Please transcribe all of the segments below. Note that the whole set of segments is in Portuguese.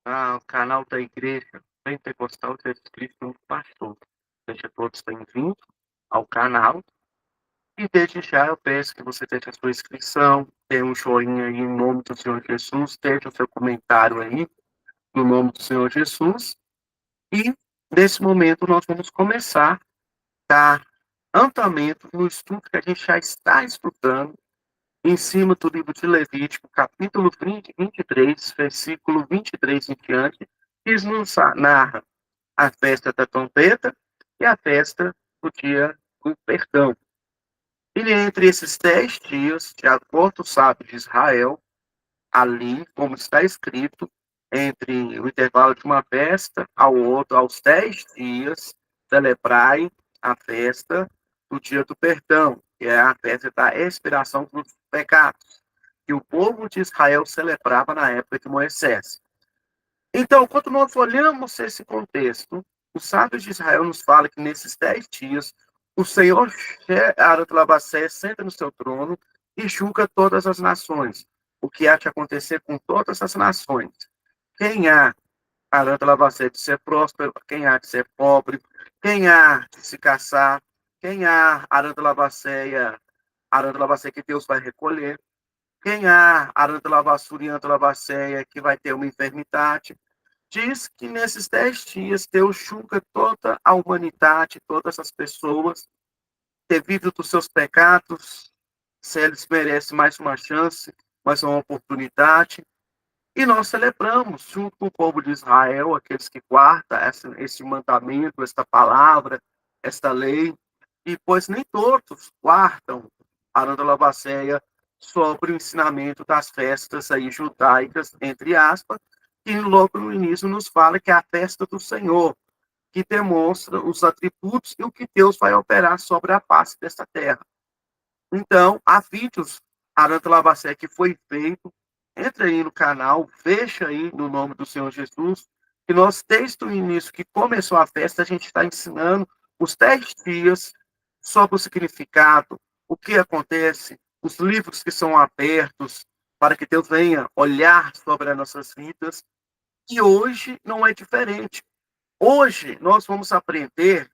O canal da Igreja Pentecostal Jesus Cristo do Pastor. Seja todos bem-vindos ao canal. E desde já eu peço que você deixe a sua inscrição, dê um joinha aí em nome do Senhor Jesus, deixe o seu comentário aí no nome do Senhor Jesus. E nesse momento nós vamos começar a dar andamento no estudo que a gente já está estudando em cima do livro de Levítico, capítulo 23, versículo 23 em diante, que nos narra a festa da trombeta e a festa do dia do perdão. E entre esses 10 dias, de acordo com o sábio de Israel, ali, como está escrito, entre o intervalo de uma festa ao outro, aos 10 dias, celebrai a festa do dia do perdão, que é a festa da expiração dos pecados, que o povo de Israel celebrava na época de Moisés. Então, quando nós olhamos esse contexto, os sábios de Israel nos fala que nesses 10 dias, o Senhor Aratlabacé senta no seu trono e julga todas as nações. O que há de acontecer com todas as nações? Quem há Aratlabacé de ser próspero, quem há de ser pobre, quem há de se casar, quem há Aratlabacé que Deus vai recolher, quem há Aratlabassuria e Aratlabacéia que vai ter uma enfermidade. Diz que nesses 10 dias Deus julga toda a humanidade, todas as pessoas, devido dos seus pecados, se eles merecem mais uma chance, mais uma oportunidade. E nós celebramos, junto com o povo de Israel, aqueles que guardam esse mandamento, esta palavra, esta lei, e pois nem todos guardam a Lavaceia sobre o ensinamento das festas aí judaicas, entre aspas, que logo no início nos fala que é a festa do Senhor, que demonstra os atributos e o que Deus vai operar sobre a face desta terra. Então, há vídeos Aranta Lavacé que foi feito. Entra aí no canal, fecha aí no nome do Senhor Jesus, que nós, desde o início que começou a festa, a gente está ensinando os 10 dias sobre o significado, o que acontece, os livros que são abertos, para que Deus venha olhar sobre as nossas vidas. E hoje não é diferente. Hoje nós vamos aprender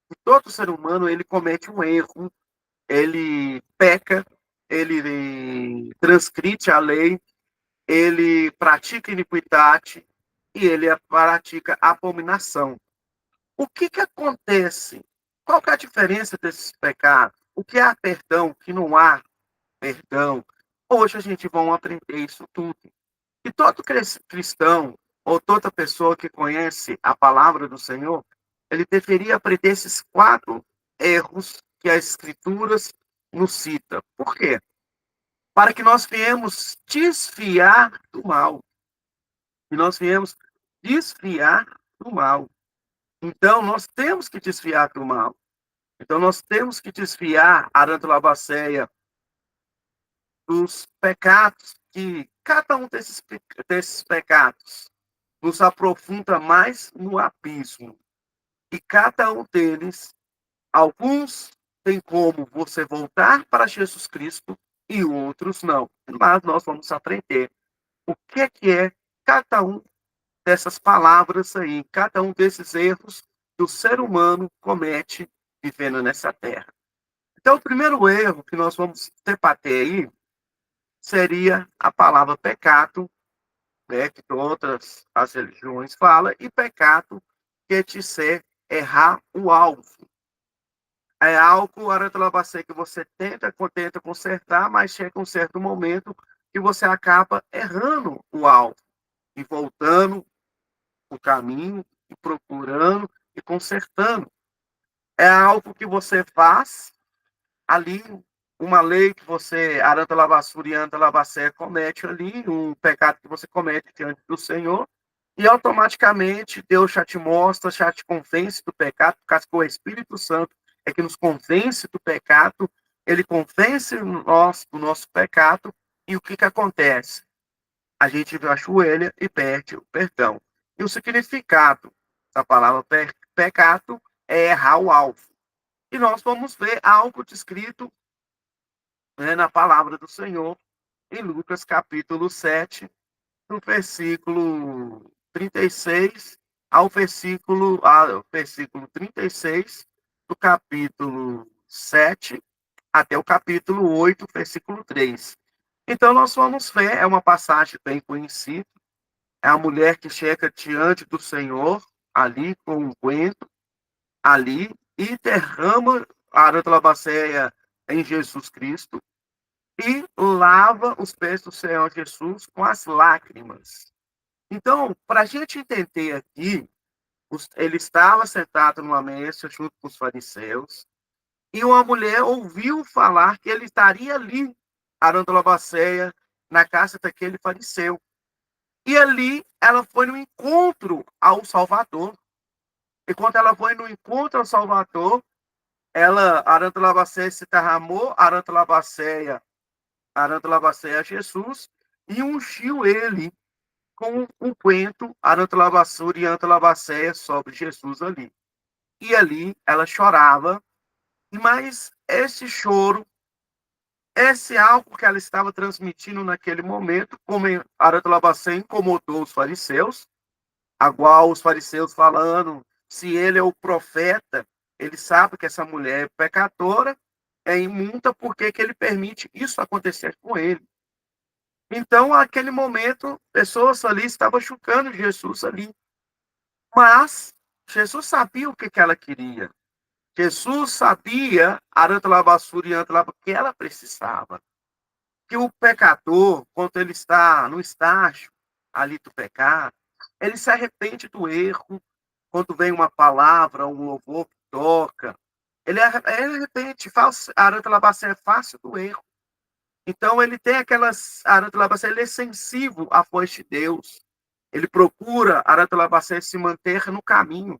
que todo ser humano ele comete um erro, ele peca, ele transgride a lei, ele pratica iniquidade e ele pratica abominação. O que acontece? Qual que é a diferença desses pecados? O que há perdão, o que não há perdão? Hoje a gente vai aprender isso tudo. E todo cristão ou toda pessoa que conhece a palavra do Senhor, ele deveria aprender esses 4 erros que as Escrituras nos cita. Por quê? Para que nós viemos desviar do mal. E nós viemos desviar do mal. Então, nós temos que desviar do mal. Então, nós temos que desviar a Lavaceia dos pecados, que cada um desses pecados nos aprofunda mais no abismo. E cada um deles, alguns tem como você voltar para Jesus Cristo e outros não. Mas nós vamos aprender o que é cada um dessas palavras aí, cada um desses erros que o ser humano comete vivendo nessa terra. Então, o primeiro erro que nós vamos debater aí seria a palavra pecado, né, que todas as religiões falam, e pecado quer dizer errar o alvo. É algo, Arantelabacê, que você tenta consertar, mas chega um certo momento que você acaba errando o alvo e voltando o caminho e procurando e consertando. É algo que você faz ali, uma lei que você, Aranta Lavassura e Anta Lavacé, comete ali, um pecado que você comete diante do Senhor, e automaticamente Deus já te mostra, já te convence do pecado, por causa que o Espírito Santo é que nos convence do pecado, ele convence nós do nosso pecado, e o que acontece? A gente ajoelha e pede o perdão. E o significado da palavra pecado é errar o alvo. E nós vamos ver algo descrito, né, na palavra do Senhor, em Lucas capítulo 7, no versículo 36 ao versículo 36 do capítulo 7 até o capítulo 8, versículo 3. Então, nós vamos ver, é uma passagem bem conhecida, é a mulher que chega diante do Senhor, ali com um unguento, ali, e derrama a arantelabastéia em Jesus Cristo, e lava os pés do Senhor Jesus com as lágrimas. Então, para a gente entender aqui, ele estava sentado numa mesa junto com os fariseus, e uma mulher ouviu falar que ele estaria ali, arando labaceia, na casa daquele fariseu. E ali ela foi no encontro ao Salvador. E quando ela foi no encontro ao Salvador, ela, arando labaceia, se derramou, arando labaceia a Jesus, e ungiu ele com um quento, arantalabassura e antalabacéia sobre Jesus ali. E ali ela chorava, mas esse choro, esse algo que ela estava transmitindo naquele momento, como Arantalabacé incomodou os fariseus, a qual os fariseus falando, se ele é o profeta, ele sabe que essa mulher é pecadora, é imunda, por que ele permite isso acontecer com ele? Então, naquele momento, pessoas ali estavam chocando Jesus ali. Mas Jesus sabia o que ela queria. Jesus sabia, Arantalabassuri e Antalaba, que ela precisava. Que o pecador, quando ele está no estágio ali do pecado, ele se arrepende do erro. Quando vem uma palavra, um louvor que toca, ele arrepende. Arantalabassa é fácil do erro. Então, ele tem aquelas. Arantalabassa, ele é sensível à voz de Deus. Ele procura, Arantalabassa, se manter no caminho.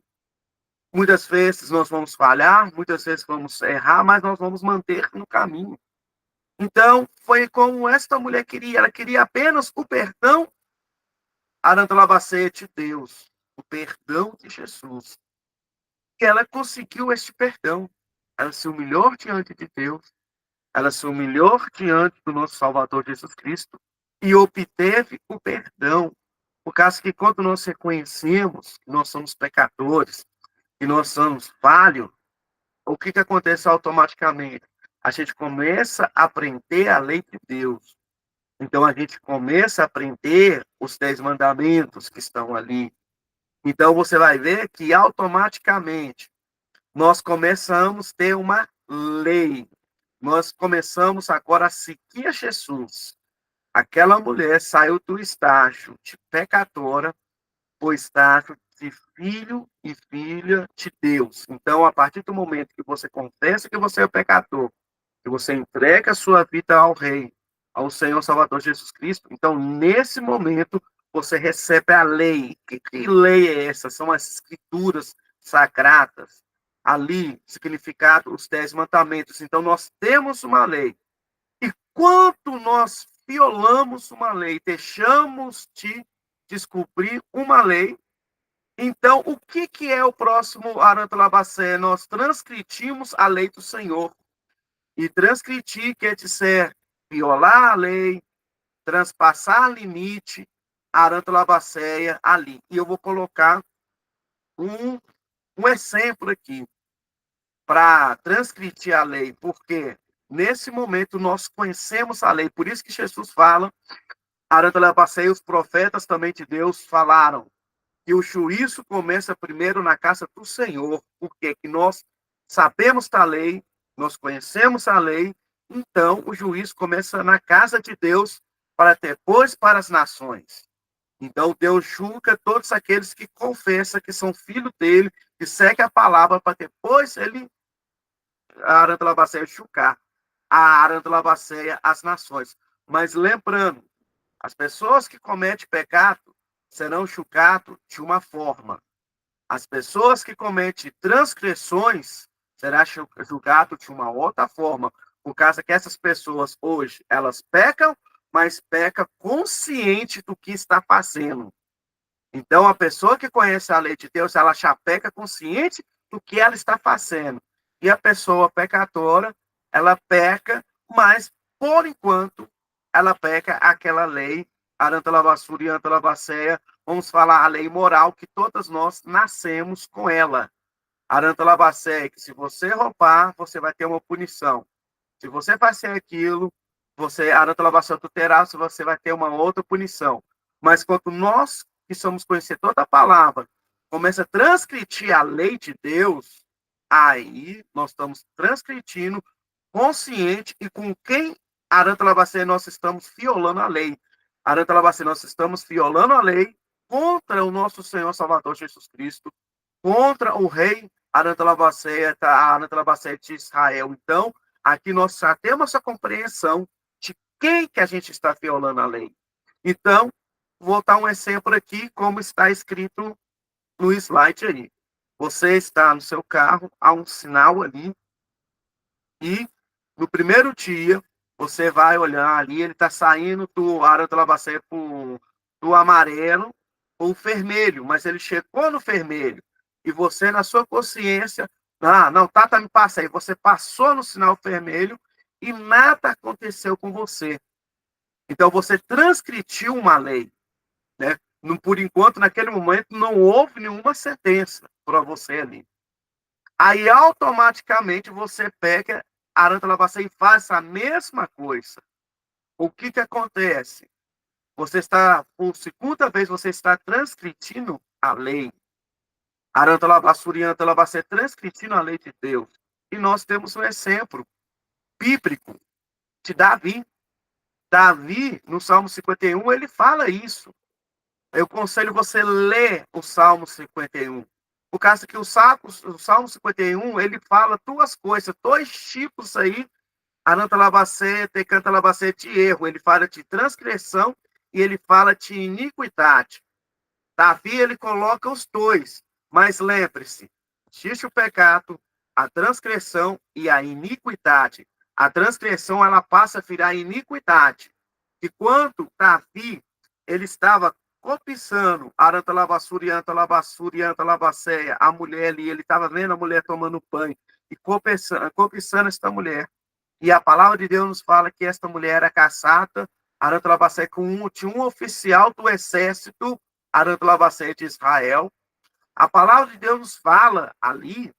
Muitas vezes nós vamos falhar, muitas vezes vamos errar, mas nós vamos manter no caminho. Então, foi como esta mulher queria. Ela queria apenas o perdão, Arantalabacete, de Deus, o perdão de Jesus. E ela conseguiu este perdão. Ela se humilhou diante de Deus. Ela se humilhou diante do nosso Salvador Jesus Cristo e obteve o perdão. Por causa que quando nós reconhecemos que nós somos pecadores, que nós somos falhos, o que acontece automaticamente? A gente começa a aprender a lei de Deus. Então, a gente começa a aprender os 10 mandamentos que estão ali. Então, você vai ver que automaticamente nós começamos a ter uma lei. Nós começamos agora a seguir a Jesus. Aquela mulher saiu do estágio de pecadora para o estágio de filho e filha de Deus. Então, a partir do momento que você confessa que você é pecador, que você entrega a sua vida ao Rei, ao Senhor Salvador Jesus Cristo, então, nesse momento, você recebe a lei. Que lei é essa? São as escrituras sagradas. Ali, significado, os 10 mandamentos. Então, nós temos uma lei. E quando nós violamos uma lei, deixamos de descobrir uma lei, então, o que é o próximo Arantalabacé? Nós transgredimos a lei do Senhor. E transgredir quer dizer violar a lei, transpassar limite, Arantalabacéia ali. E eu vou colocar um, um exemplo aqui para transgredir a lei, porque nesse momento nós conhecemos a lei. Por isso que Jesus fala, Arantalabacéia, os profetas também de Deus falaram, que o juízo começa primeiro na casa do Senhor, porque que nós sabemos da lei, nós conhecemos a lei, então o juízo começa na casa de Deus, para depois para as nações. Então Deus julga todos aqueles que confessam que são filhos dele, que seguem a palavra, para depois ele, a Arantelabacéia, julgar a Arantelabacéia, as nações. Mas lembrando, as pessoas que cometem pecado serão julgadas de uma forma. As pessoas que cometem transgressões serão julgadas de uma outra forma. Por causa que essas pessoas hoje, elas pecam, mas pecam consciente do que está fazendo. Então, a pessoa que conhece a lei de Deus, ela já peca consciente do que ela está fazendo. E a pessoa pecadora, ela peca, mas, por enquanto, ela peca aquela lei, Arantalavassuri e Antalavaceia, vamos falar a lei moral, que todas nós nascemos com ela. Aranta Labacé, que se você roubar, você vai ter uma punição. Se você fazer aquilo, você, Aranta Labacé, tu terá, você vai ter uma outra punição. Mas quando nós, que somos conhecer toda a palavra, começa a transcritir a lei de Deus, aí nós estamos transcritindo consciente e com quem, Aranta Labacé, nós estamos violando a lei. Aranta Labacé, nós estamos violando a lei contra o nosso Senhor Salvador Jesus Cristo, contra o rei Aranta de Israel. Então, aqui nós já temos essa compreensão de quem que a gente está violando a lei. Então, vou dar um exemplo aqui, como está escrito no slide aí. Você está no seu carro, há um sinal ali, e no primeiro dia, você vai olhar ali, ele está saindo do Aranta Labacé do amarelo ou o vermelho, mas ele chegou no vermelho. E você, na sua consciência, não, tá, me passa aí. Você passou no sinal vermelho e nada aconteceu com você. Então, você transcritiu uma lei, né? Por enquanto, naquele momento, não houve nenhuma sentença para você ali. Aí, automaticamente, você pega Aranta Labacé e faz a mesma coisa. O que acontece? Você está, por segunda vez, você está transcritindo a lei. Aranta Labacé transcritindo a lei de Deus. E nós temos um exemplo bíblico de Davi. Davi, no Salmo 51, ele fala isso. Eu aconselho você ler o Salmo 51. Por causa que o Salmo 51, ele fala duas coisas, dois tipos aí, Aranta Labacé, Tecanta Labacé, de erro. Ele fala de transgressão e ele fala de iniquidade. Davi, ele coloca os dois. Mas lembre-se, existe o pecado, a transgressão e a iniquidade. A transgressão, ela passa a virar iniquidade. E quando Davi, ele estava cobiçando Aranta Labassuri, Anta Labassuri, Anta Labacéia, a mulher ali, ele estava vendo a mulher tomando banho e cobiçando esta mulher. E a palavra de Deus nos fala que esta mulher era caçada, Aranta Labacéia, tinha um oficial do exército, Aranta Labacéia de Israel. A palavra de Deus nos fala ali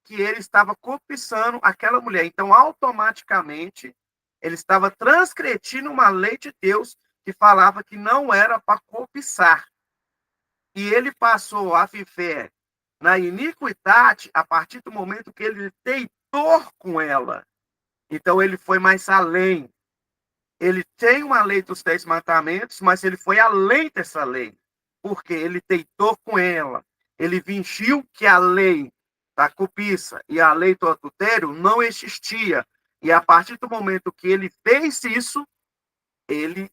que ele estava cobiçando aquela mulher. Então, automaticamente, ele estava transgredindo uma lei de Deus que falava que não era para cobiçar. E ele passou a viver na iniquidade a partir do momento que ele deitou com ela. Então, ele foi mais além. Ele tem uma lei dos 10 mandamentos, mas ele foi além dessa lei. Porque ele deitou com ela. Ele fingiu que a lei da cobiça e a lei do adultério não existia. E a partir do momento que ele fez isso, ele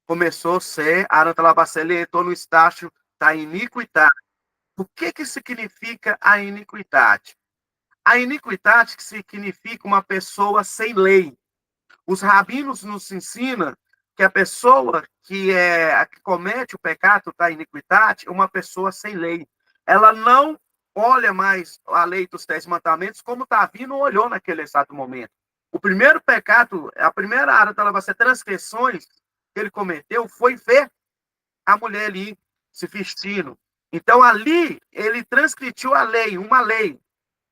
começou a ser, Aranta Labacé, ele entrou no estágio da iniquidade. O que significa a iniquidade? A iniquidade que significa uma pessoa sem lei. Os rabinos nos ensinam que a pessoa que comete o pecado da iniquidade é uma pessoa sem lei. Ela não olha mais a lei dos 10 mandamentos como Davi não olhou naquele exato momento. O primeiro pecado, a primeira área dela vai ser transgressões que ele cometeu, foi ver a mulher ali se vestindo. Então, ali, ele transcritiu a lei, uma lei.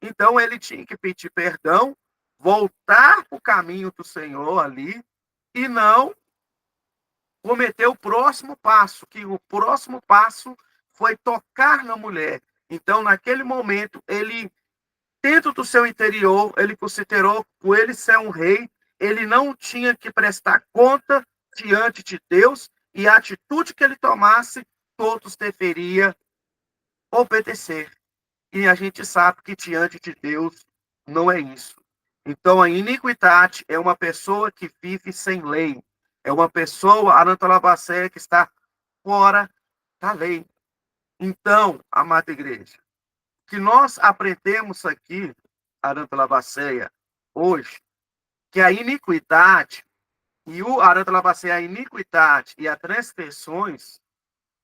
Então, ele tinha que pedir perdão, voltar para o caminho do Senhor ali e não cometer o próximo passo, que o próximo passo foi tocar na mulher. Então, naquele momento, ele, dentro do seu interior, ele considerou, por ele ser um rei, ele não tinha que prestar conta diante de Deus e a atitude que ele tomasse, todos deveriam obedecer. E a gente sabe que diante de Deus não é isso. Então, a iniquidade é uma pessoa que vive sem lei. É uma pessoa, Aranta Labacé, que está fora da lei. Então, amada igreja, que nós aprendemos aqui, Aranta Labacéia, hoje, que a iniquidade, e o Aranta Labacéia, a iniquidade e as transgressões,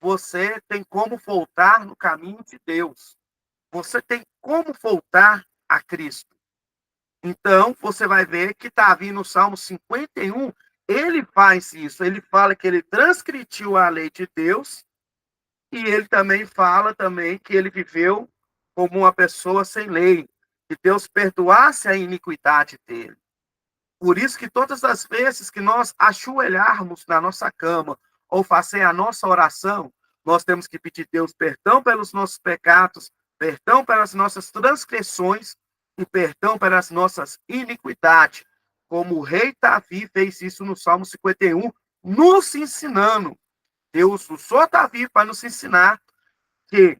você tem como voltar no caminho de Deus. Você tem como voltar a Cristo. Então, você vai ver que Davi, no Salmo 51, ele faz isso. Ele fala que ele transcritiu a lei de Deus E ele também fala também que ele viveu como uma pessoa sem lei, que Deus perdoasse a iniquidade dele. Por isso que todas as vezes que nós ajoelharmos na nossa cama ou fazer a nossa oração, nós temos que pedir a Deus perdão pelos nossos pecados, perdão pelas nossas transgressões e perdão pelas nossas iniquidades. Como o rei Davi fez isso no Salmo 51, nos ensinando. Deus usou Davi para nos ensinar que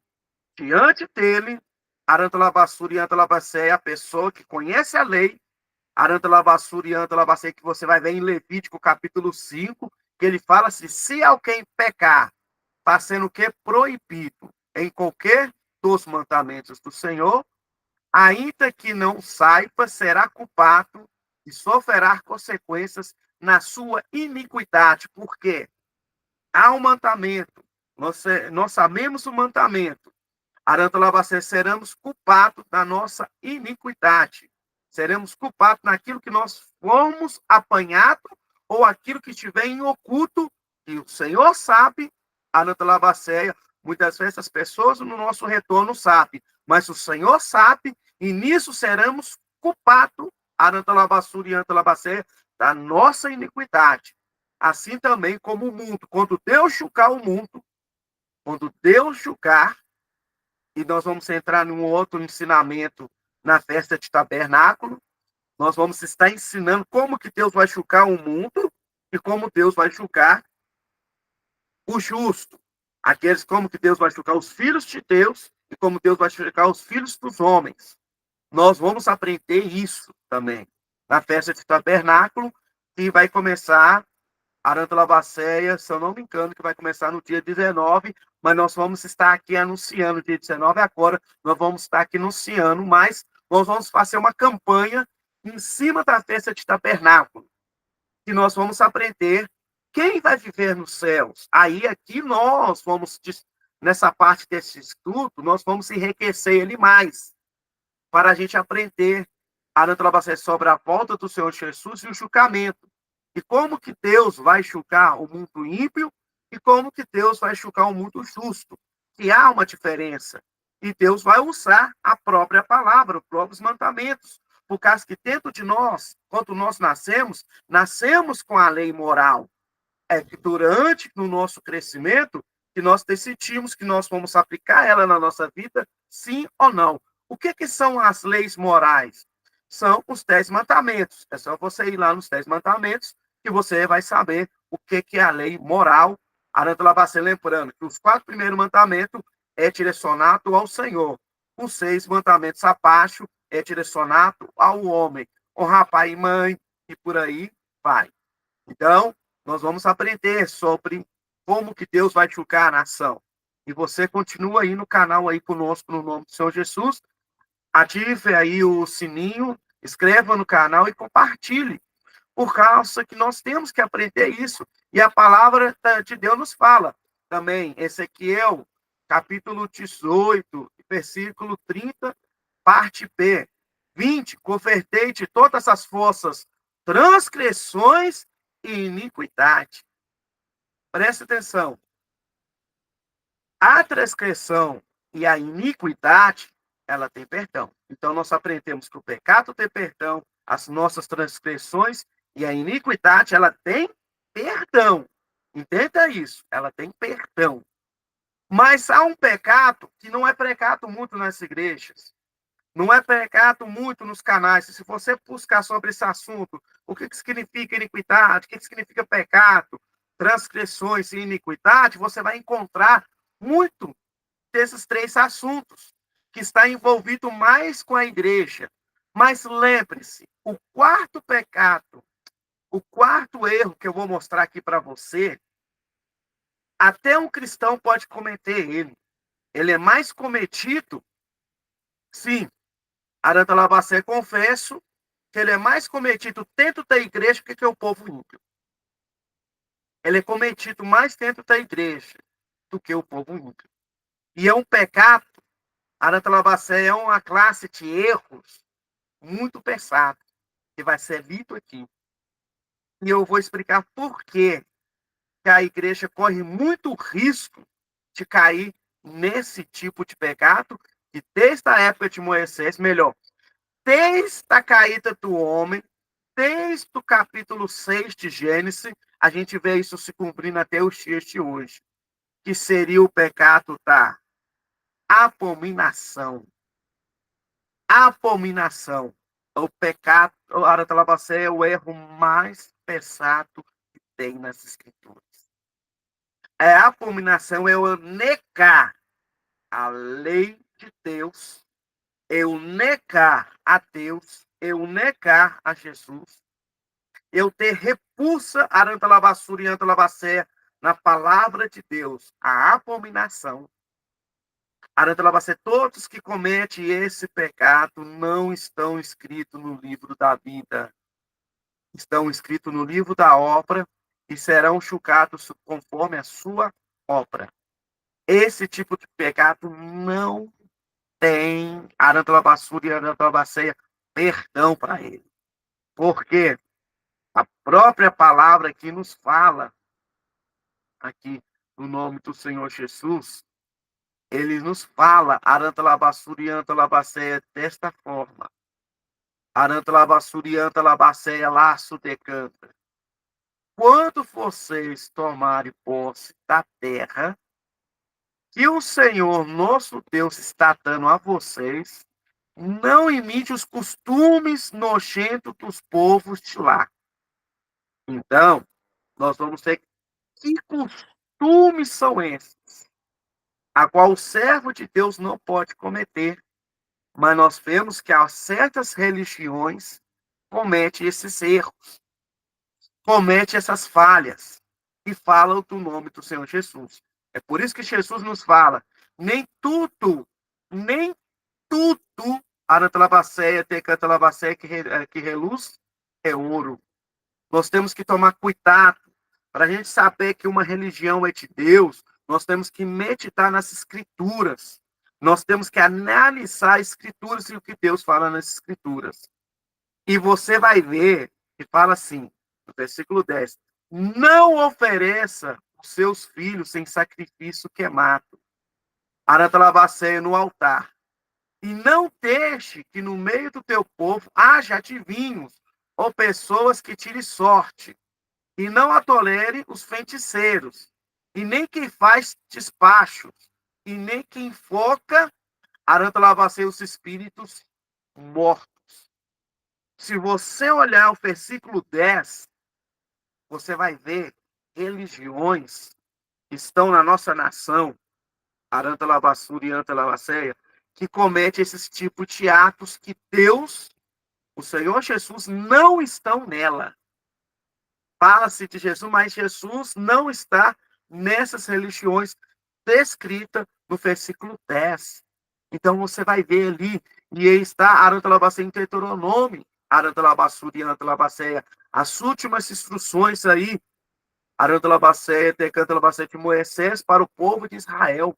diante dele, Arantalabasur e Antalabacé é a pessoa que conhece a lei, Arantalabasur e Antalabacé, que você vai ver em Levítico capítulo 5, que ele fala assim, se alguém pecar, está sendo o que? Proibido em qualquer dos mandamentos do Senhor, ainda que não saiba, será culpado e sofrerá consequências na sua iniquidade. Por quê? Há um mandamento, nós sabemos o mandamento, Arantalabacé, seremos culpados da nossa iniquidade. Seremos culpados naquilo que nós fomos apanhados ou aquilo que estiver em oculto, e o Senhor sabe, Arantalabacé, muitas vezes as pessoas no nosso retorno sabem, mas o Senhor sabe, e nisso seremos culpados, Arantalabassur e Antalabacé, da nossa iniquidade. Assim também como o mundo, quando Deus julgar o mundo, quando Deus julgar, e nós vamos entrar num outro ensinamento na festa de tabernáculo. Nós vamos estar ensinando como que Deus vai julgar o mundo e como Deus vai julgar o justo. Aqueles como que Deus vai julgar os filhos de Deus e como Deus vai julgar os filhos dos homens. Nós vamos aprender isso também na festa de tabernáculo, que vai começar Arantalabacéia, se eu não me engano, que vai começar no dia 19, mas nós vamos estar aqui anunciando dia 19 agora, nós vamos estar aqui anunciando, mas nós vamos fazer uma campanha em cima da festa de tabernáculo, que nós vamos aprender quem vai viver nos céus. Aí aqui nós vamos, nessa parte desse estudo, nós vamos enriquecer ele mais, para a gente aprender Arantalabacéia sobre a volta do Senhor Jesus e o julgamento. E como que Deus vai julgar o mundo ímpio e como que Deus vai julgar o mundo justo. Que há uma diferença. E Deus vai usar a própria palavra, os próprios mandamentos. Por causa que dentro de nós, quando nós nascemos, nascemos com a lei moral. É que durante o nosso crescimento, que nós decidimos que nós vamos aplicar ela na nossa vida, sim ou não. O que, que são as leis morais? São os 10 mandamentos. É só você ir lá nos 10 mandamentos que você vai saber o que, que é a lei moral. Arantalabacê, lembrando que os 4 primeiros mandamentos é direcionado ao Senhor. Os 6 mandamentos abaixo é direcionado ao homem. Honrar pai e mãe, e por aí vai. Então, nós vamos aprender sobre como que Deus vai julgar a nação. E você continua aí no canal aí conosco, no nome do Senhor Jesus. Ative aí o sininho, inscreva no canal e compartilhe, por causa que nós temos que aprender isso. E a palavra de Deus nos fala também, Ezequiel, capítulo 18, versículo 30, parte B. 20, convertei de todas as forças, transgressões e iniquidade. Preste atenção. A transgressão e a iniquidade, ela tem perdão. Então, nós aprendemos que o pecado tem perdão, as nossas transgressões e a iniquidade, ela tem perdão. Entenda isso, ela tem perdão. Mas há um pecado que não é pregado muito nas igrejas, não é pregado muito nos canais. Se você buscar sobre esse assunto, o que significa iniquidade, o que significa pecado, transgressões e iniquidade, você vai encontrar muito desses 3 assuntos, que está envolvido mais com a igreja. Mas lembre-se, o quarto pecado, o quarto erro que eu vou mostrar aqui para você, até um cristão pode cometer ele. Ele é mais cometido, sim, Arantalabacé, confesso, que ele é mais cometido dentro da igreja do que o povo ímpio. Ele é cometido mais dentro da igreja do que o povo ímpio. E é um pecado. Arantalabacé é uma classe de erros muito pesado, que vai ser lido aqui. E eu vou explicar por que a igreja corre muito risco de cair nesse tipo de pecado, que desde a época de Moisés, melhor, desde a caída do homem, desde o capítulo 6 de Gênesis, a gente vê isso se cumprindo até os dias de hoje, que seria o pecado da abominação. Abominação. O pecado, a Aratalabacé é o erro mais pesado que tem nas Escrituras. A abominação é eu negar a lei de Deus, eu negar a Deus, eu negar a Jesus, eu ter repulsa Arantalabasura e Antalabacé na palavra de Deus, a abominação. Arantalabacé, todos que cometem esse pecado não estão escritos no livro da vida, estão escritos no livro da obra e serão julgados conforme a sua obra. Esse tipo de pecado não tem Arantalabasura e Arantalabacéia perdão para ele. Porque a própria palavra que nos fala aqui no nome do Senhor Jesus, ele nos fala Arantalabasura e Arantalabacéia desta forma. Arantalabasura e Arantalabacéia laço de canta. Quando vocês tomarem posse da terra que o Senhor nosso Deus está dando a vocês, não imite os costumes nojentos dos povos de lá. Então, nós vamos ter que costumes são esses, a qual o servo de Deus não pode cometer, mas nós vemos que há certas religiões cometem esses erros, cometem essas falhas e falam do nome do Senhor Jesus. É por isso que Jesus nos fala, nem tudo, Arantalabacéia, Tecantalabacéia, que reluz, é ouro. Nós temos que tomar cuidado. Para a gente saber que uma religião é de Deus, nós temos que meditar nas escrituras. Nós temos que analisar as escrituras e o que Deus fala nas escrituras. E você vai ver que fala assim, no versículo 10, não ofereça os seus filhos em sacrifício queimado, Arantalabacéia no altar. E não deixe que no meio do teu povo haja adivinhos ou pessoas que tirem sorte. E não a tolere os feiticeiros, e nem quem faz despachos, e nem quem invoca Arantalabacéia os espíritos mortos. Se você olhar o versículo 10, você vai ver religiões que estão na nossa nação, Arantalabasura e Arantalabacéia, que cometem esses tipos de atos que Deus, o Senhor Jesus, não estão nela. Fala-se de Jesus, mas Jesus não está nessas religiões descritas no versículo 10. Então você vai ver ali, e aí está Arantalabacéia em Deuteronômio, Arantalabasura e Arantalabacéia, as últimas instruções aí, Arantalabacéia, Tecantalabacéia de Moisés para o povo de Israel.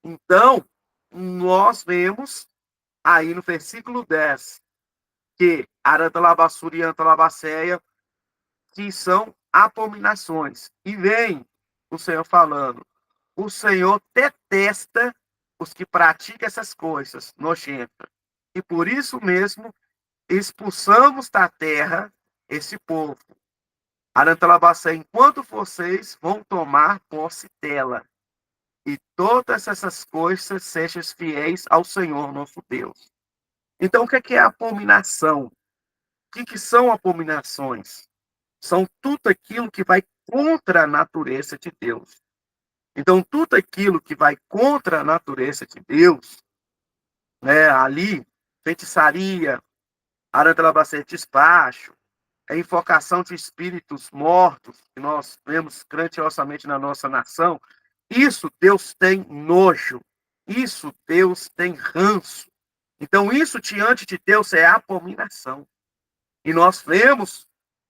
Então, nós vemos aí no versículo 10 que Arantalabasura e Arantalabacéia que são abominações. E vem o Senhor falando, o Senhor detesta os que praticam essas coisas nojentas. E por isso mesmo expulsamos da terra esse povo. Arantalabacé, enquanto vocês vão tomar posse dela. E todas essas coisas sejam fiéis ao Senhor nosso Deus. Então, o que é abominação? O que são abominações? São tudo aquilo que vai contra a natureza de Deus. Então, tudo aquilo que vai contra a natureza de Deus, né, ali, feitiçaria, arantelabacete, despacho, a invocação de espíritos mortos, que nós vemos grandiosamente na nossa nação, isso Deus tem nojo, isso Deus tem ranço. Então, isso diante de Deus é abominação. E nós vemos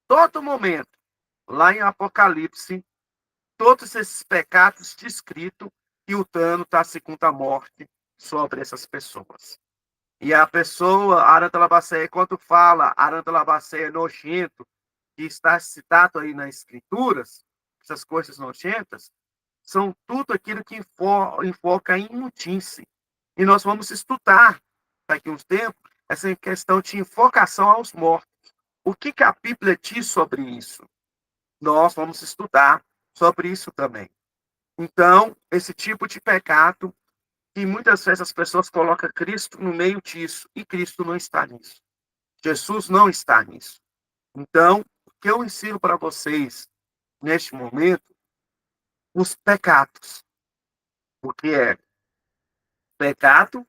todo momento, lá em Apocalipse, todos esses pecados descritos e o dano da segunda morte sobre essas pessoas. E a pessoa, Arantalabacéia, quando fala Arantalabacéia nojento, que está citado aí nas escrituras, essas coisas nojentas, são tudo aquilo que enfoca em imundice. E nós vamos estudar, daqui a uns tempos, essa questão de invocação aos mortos. O que a Bíblia diz sobre isso? Nós vamos estudar sobre isso também. Então, esse tipo de pecado, que muitas vezes as pessoas colocam Cristo no meio disso, e Cristo não está nisso. Jesus não está nisso. Então, o que eu ensino para vocês, neste momento, os pecados. O que é pecado,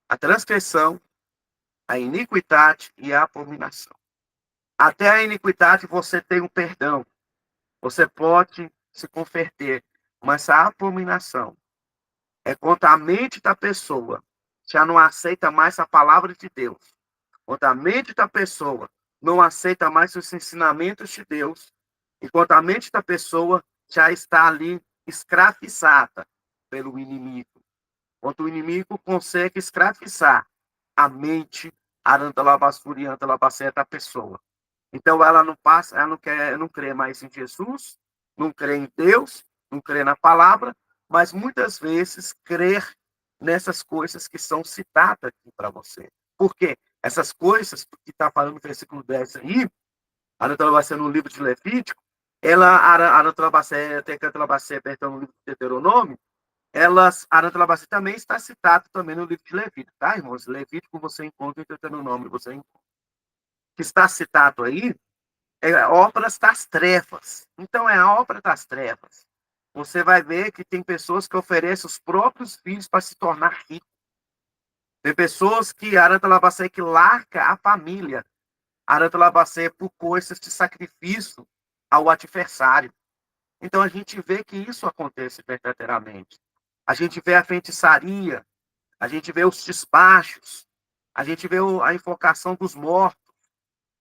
a transgressão, a iniquidade e a abominação. Até a iniquidade você tem um perdão. Você pode se converter. Mas a abominação é quando a mente da pessoa já não aceita mais a palavra de Deus. Quando a mente da pessoa não aceita mais os ensinamentos de Deus. E quando a mente da pessoa já está ali escravizada pelo inimigo. Quando o inimigo consegue escravizar a mente arandalabassurianta da pessoa. Então ela não passa, ela não crê mais em Jesus, não crê em Deus, não crê na palavra, mas muitas vezes crer nessas coisas que são citadas aqui para você. Por quê? Essas coisas que está falando no versículo 10 aí, Arantalabacé no livro de Levítico, ela, Arantalabacé, perdão, no livro de Deuteronômio, Arantalabacé também está citado também no livro de Levítico, tá, irmãos? Levítico você encontra em Deuteronômio, você encontra. Que está citado aí, é obras das trevas. Então, é a obra das trevas. Você vai ver que tem pessoas que oferecem os próprios filhos para se tornar ricos. Tem pessoas que Arantalabacé que larga a família. Arantalabacé por coisas de sacrifício ao adversário. Então, a gente vê que isso acontece verdadeiramente. A gente vê a feitiçaria, a gente vê os despachos, a gente vê a invocação dos mortos.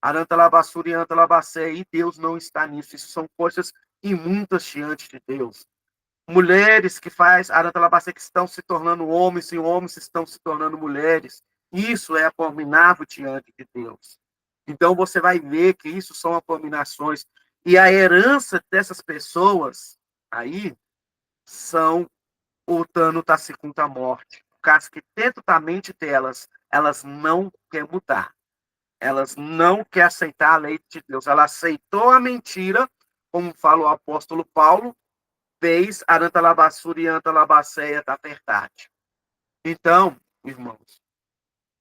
Arantalabasuri e Antalabacé, e Deus não está nisso. Isso são coisas imundas diante de Deus. Mulheres que faz Arantalabacé que estão se tornando homens e homens estão se tornando mulheres. Isso é abominável diante de Deus. Então você vai ver que isso são abominações. E a herança dessas pessoas aí são o dano da segunda morte. Por causa que dentro da mente delas, elas não querem mudar. Elas não querem aceitar a lei de Deus. Ela aceitou a mentira, como fala o apóstolo Paulo, fez Arantalabassuri e Antalabacéia da verdade. Então, irmãos,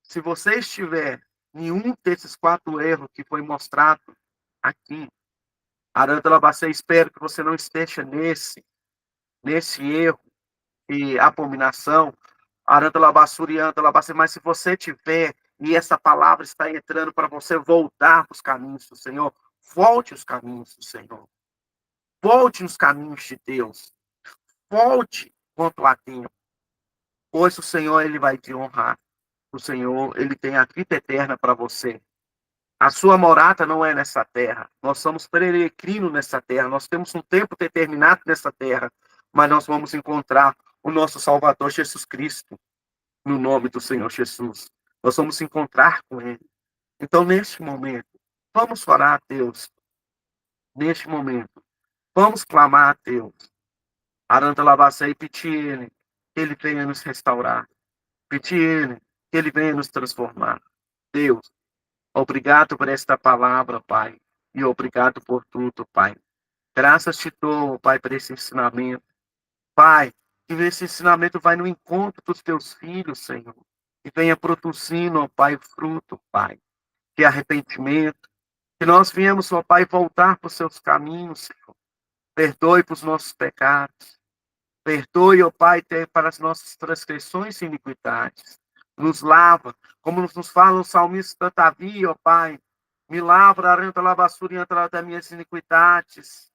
se você estiver em um desses 4 erros que foi mostrado aqui, Arantalabacéia, espero que você não esteja nesse erro e abominação, Arantalabassuri e Antalabacéia, mas se você tiver e essa palavra está entrando para você voltar para os caminhos do Senhor, volte aos caminhos do Senhor. Volte nos caminhos de Deus. Volte quanto a tempo. Pois o Senhor, ele vai te honrar. O Senhor, ele tem a vida eterna para você. A sua morada não é nessa terra. Nós somos peregrinos nessa terra. Nós temos um tempo determinado nessa terra. Mas nós vamos encontrar o nosso Salvador Jesus Cristo. No nome do Senhor Jesus. Nós vamos encontrar com ele. Então, neste momento, vamos orar a Deus. Neste momento, vamos clamar a Deus. Arantalabacé e pedir ele, que ele venha nos restaurar. Pedir ele, que ele venha nos transformar. Deus, obrigado por esta palavra, Pai. E obrigado por tudo, Pai. Graças te dou, Pai, por esse ensinamento. Pai, que esse ensinamento vai no encontro dos teus filhos, Senhor. E venha produzindo, ó Pai, fruto, Pai. De arrependimento. Que nós viemos, ó Pai, voltar para os seus caminhos, Senhor. Perdoe para os nossos pecados. Perdoe, ó Pai, para as nossas transgressões e iniquidades. Nos lava, como nos fala o salmista Davi, ó Pai. Me lavra, aranta lavassura e entra das minhas iniquidades.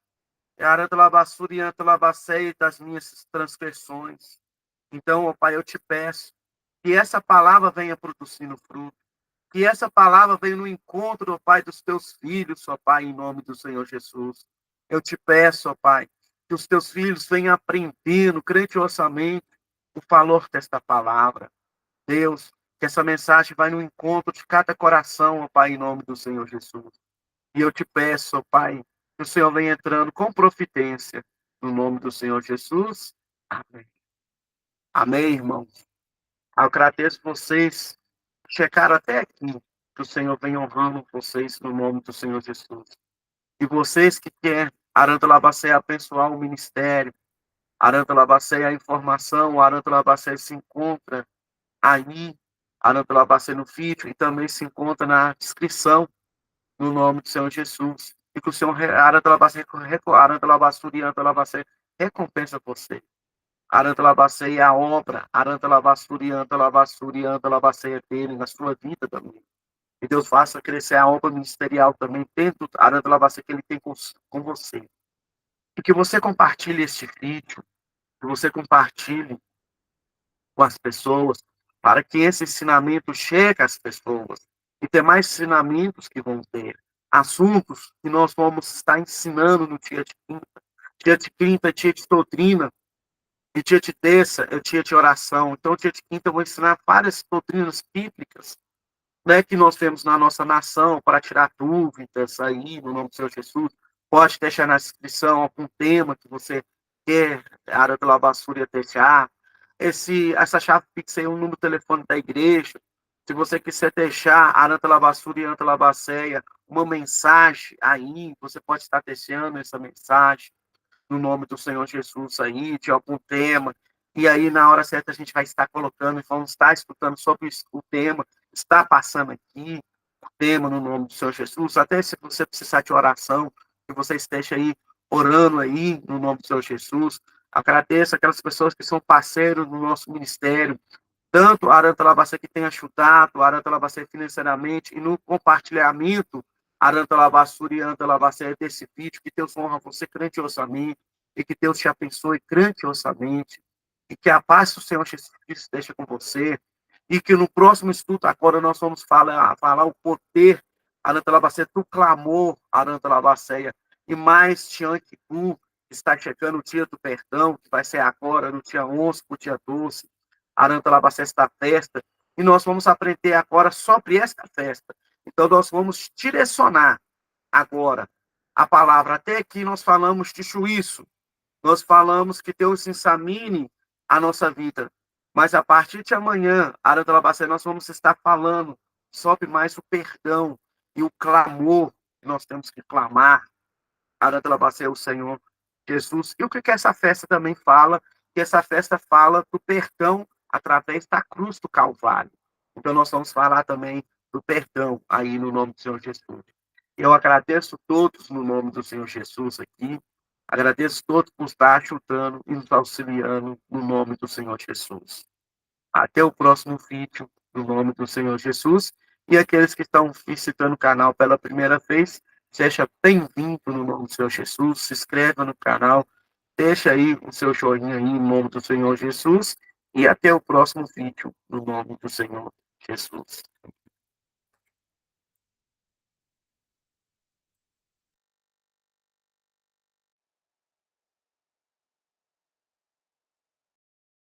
Aranta lavassura e entra lavacei das minhas transgressões. Então, ó Pai, eu te peço que essa palavra venha produzindo fruto. Que essa palavra venha no encontro, ó Pai, dos teus filhos, ó Pai, em nome do Senhor Jesus. Eu te peço, ó Pai, que os teus filhos venham aprendendo grandiosamente o valor desta palavra. Deus, que essa mensagem vai no encontro de cada coração, ó Pai, em nome do Senhor Jesus. E eu te peço, ó Pai, que o Senhor venha entrando com providência no nome do Senhor Jesus. Amém. Amém, irmãos. Eu agradeço vocês que chegaram até aqui. Que o Senhor venha honrando vocês no nome do Senhor Jesus. E vocês que querem, Aranta Labacé, abençoar o ministério, Aranta Labacé, a informação, Aranta Labacé se encontra aí, Aranta Labacé no vídeo, e também se encontra na descrição, no nome do Senhor Jesus. E que o Senhor, Aranta Labacé, Aranta Labassuri, Aranta Labacé, recompensa você. Aranta Labacé é a obra, Aranta Labassuri, Anta Labacé é dele, na sua vida também. E Deus faça crescer a obra ministerial também dentro da Aranta Labacé que ele tem com você. E que você compartilhe este vídeo, que você compartilhe com as pessoas, para que esse ensinamento chegue às pessoas. E tem mais ensinamentos que vão ter. Assuntos que nós vamos estar ensinando no dia de quinta. Dia de quinta é dia de doutrina, e dia de terça é dia de oração. Então, dia de quinta eu vou ensinar várias doutrinas bíblicas, né, que nós temos na nossa nação, para tirar dúvidas aí, no nome do Senhor Jesus. Pode deixar na descrição algum tema que você quer, a área da basura deixar. Essa chave Pix aí é o número de telefone da igreja. Se você quiser deixar a Aranta Labassura e Aranta Labaceia uma mensagem aí, você pode estar deixando essa mensagem no nome do Senhor Jesus aí, de algum tema. E aí, na hora certa, a gente vai estar colocando, vamos estar escutando sobre o tema, está passando aqui, o tema no nome do Senhor Jesus. Até se você precisar de oração, que você esteja aí orando aí no nome do Senhor Jesus. Agradeço aquelas pessoas que são parceiros do nosso ministério, tanto a Aranta Labacê que tem ajudado, a Aranta Labacê financeiramente, e no compartilhamento, a Aranta Labassura e a Aranta Labacê desse vídeo, que Deus honra você grandiosamente, e que Deus te abençoe grandiosamente, e que a paz do Senhor Jesus Cristo esteja com você, e que no próximo estudo agora nós vamos falar o poder, Aranta Labacê, do clamor, Aranta Labacéia, e mais diante do está chegando o dia do perdão, que vai ser agora, no dia 11 para o dia 12, Aranta Labacé esta festa, e nós vamos aprender agora sobre esta festa. Então, nós vamos direcionar agora a palavra. Até aqui nós falamos de juízo, nós falamos que Deus examine a nossa vida, mas a partir de amanhã, Aranta Labacé, nós vamos estar falando sobre mais o perdão e o clamor que nós temos que clamar. Aranta Labacé é o Senhor Jesus. E o que essa festa também fala? Que essa festa fala do perdão através da cruz do Calvário. Então, nós vamos falar também do perdão aí no nome do Senhor Jesus. Eu agradeço todos no nome do Senhor Jesus aqui. Agradeço todos por estar ajudando e nos auxiliando no nome do Senhor Jesus. Até o próximo vídeo, no nome do Senhor Jesus. E aqueles que estão visitando o canal pela primeira vez, seja bem-vindo no nome do Senhor Jesus. Se inscreva no canal, deixa aí o seu joinha aí, no nome do Senhor Jesus. E até o próximo vídeo, no nome do Senhor Jesus.